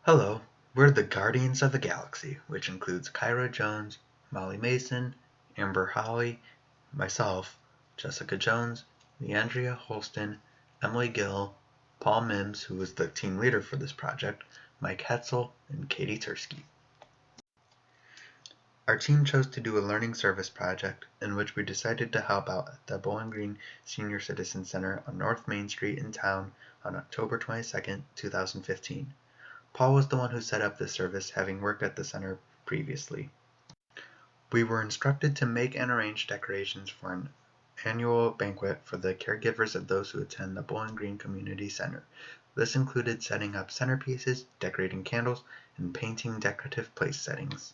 Hello, we're the Guardians of the Galaxy, which includes Kyra Jones, Molly Mason, Amber Holly, myself, Jessica Jones, Leandria Holston, Emily Gill, Paul Mims, who was the team leader for this project, Mike Hetzel, and Katie Tursky. Our team chose to do a learning service project in which we decided to help out at the Bowling Green Senior Citizen Center on North Main Street in town on October 22nd, 2015. Paul was the one who set up this service, having worked at the center previously. We were instructed to make and arrange decorations for an annual banquet for the caregivers of those who attend the Bowling Green Community Center. This included setting up centerpieces, decorating candles, and painting decorative place settings.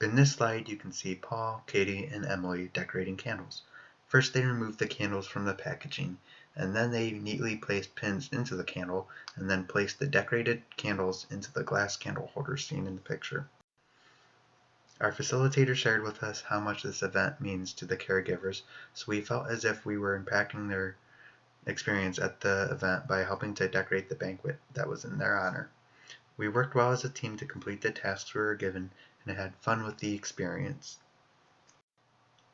In this slide, you can see Paul, Katie, and Emily decorating candles. First, they removed the candles from the packaging, and then they neatly placed pins into the candle, and then placed the decorated candles into the glass candle holders seen in the picture. Our facilitator shared with us how much this event means to the caregivers, so we felt as if we were impacting their experience at the event by helping to decorate the banquet that was in their honor. We worked well as a team to complete the tasks we were given and had fun with the experience.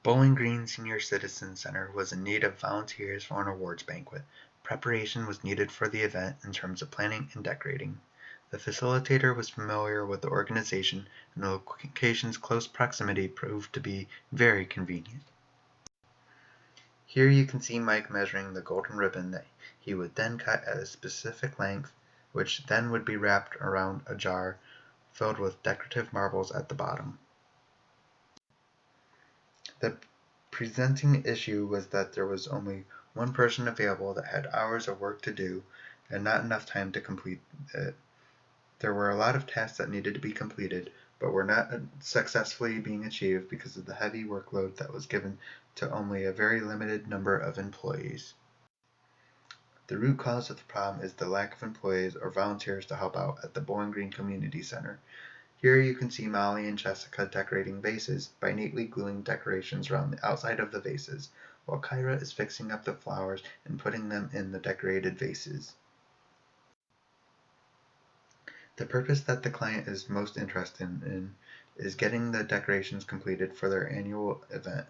Bowling Green Senior Citizen Center was in need of volunteers for an awards banquet. Preparation was needed for the event in terms of planning and decorating. The facilitator was familiar with the organization, and the location's close proximity proved to be very convenient. Here you can see Mike measuring the golden ribbon that he would then cut at a specific length, which then would be wrapped around a jar filled with decorative marbles at the bottom. The presenting issue was that there was only one person available that had hours of work to do and not enough time to complete it. There were a lot of tasks that needed to be completed, but were not successfully being achieved because of the heavy workload that was given to only a very limited number of employees. The root cause of the problem is the lack of employees or volunteers to help out at the Bowling Green Community Center. Here you can see Molly and Jessica decorating vases by neatly gluing decorations around the outside of the vases, while Kyra is fixing up the flowers and putting them in the decorated vases. The purpose that the client is most interested in is getting the decorations completed for their annual event.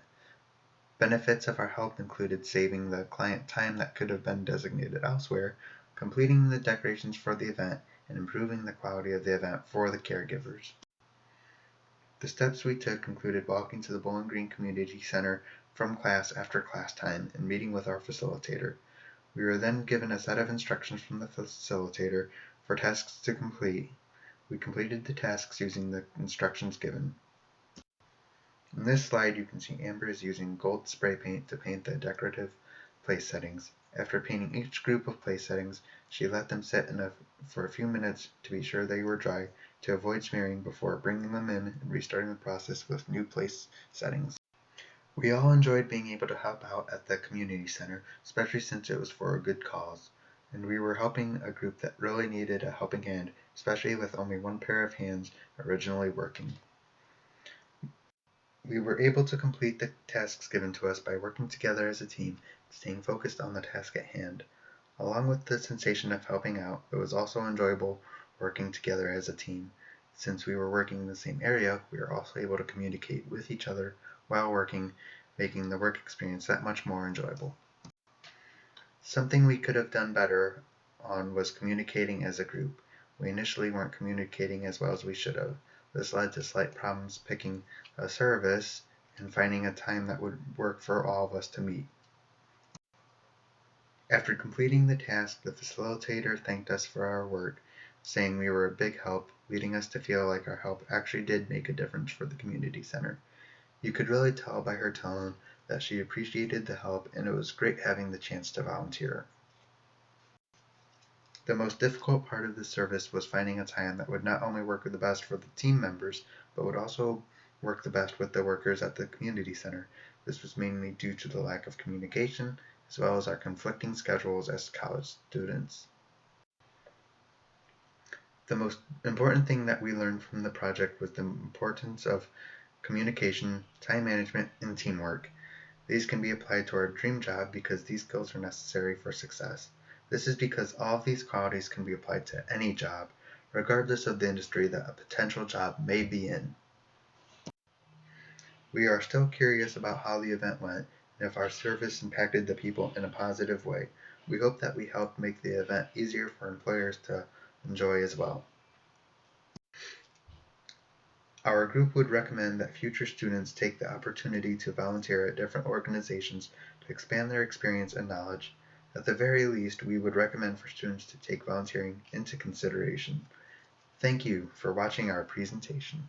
Benefits of our help included saving the client time that could have been designated elsewhere, completing the decorations for the event, and improving the quality of the event for the caregivers. The steps we took included walking to the Bowling Green Community Center from class after class time and meeting with our facilitator. We were then given a set of instructions from the facilitator for tasks to complete. We completed the tasks using the instructions given. In this slide, you can see Amber is using gold spray paint to paint the decorative place settings. After painting each group of place settings, she let them sit for a few minutes to be sure they were dry to avoid smearing before bringing them in and restarting the process with new place settings. We all enjoyed being able to help out at the community center, especially since it was for a good cause, and we were helping a group that really needed a helping hand, especially with only one pair of hands originally working. We were able to complete the tasks given to us by working together as a team, staying focused on the task at hand. Along with the sensation of helping out, it was also enjoyable working together as a team. Since we were working in the same area, we were also able to communicate with each other while working, making the work experience that much more enjoyable. Something we could have done better on was communicating as a group. We initially weren't communicating as well as we should have. This led to slight problems picking a service and finding a time that would work for all of us to meet. After completing the task, the facilitator thanked us for our work, saying we were a big help, leading us to feel like our help actually did make a difference for the community center. You could really tell by her tone that she appreciated the help, and it was great having the chance to volunteer. The most difficult part of the service was finding a time that would not only work the best for the team members, but would also work the best with the workers at the community center. This was mainly due to the lack of communication, as well as our conflicting schedules as college students. The most important thing that we learned from the project was the importance of communication, time management, and teamwork. These can be applied to our dream job because these skills are necessary for success. This is because all of these qualities can be applied to any job, regardless of the industry that a potential job may be in. We are still curious about how the event went and if our service impacted the people in a positive way. We hope that we helped make the event easier for employers to enjoy as well. Our group would recommend that future students take the opportunity to volunteer at different organizations to expand their experience and knowledge. At the very least, we would recommend for students to take volunteering into consideration. Thank you for watching our presentation.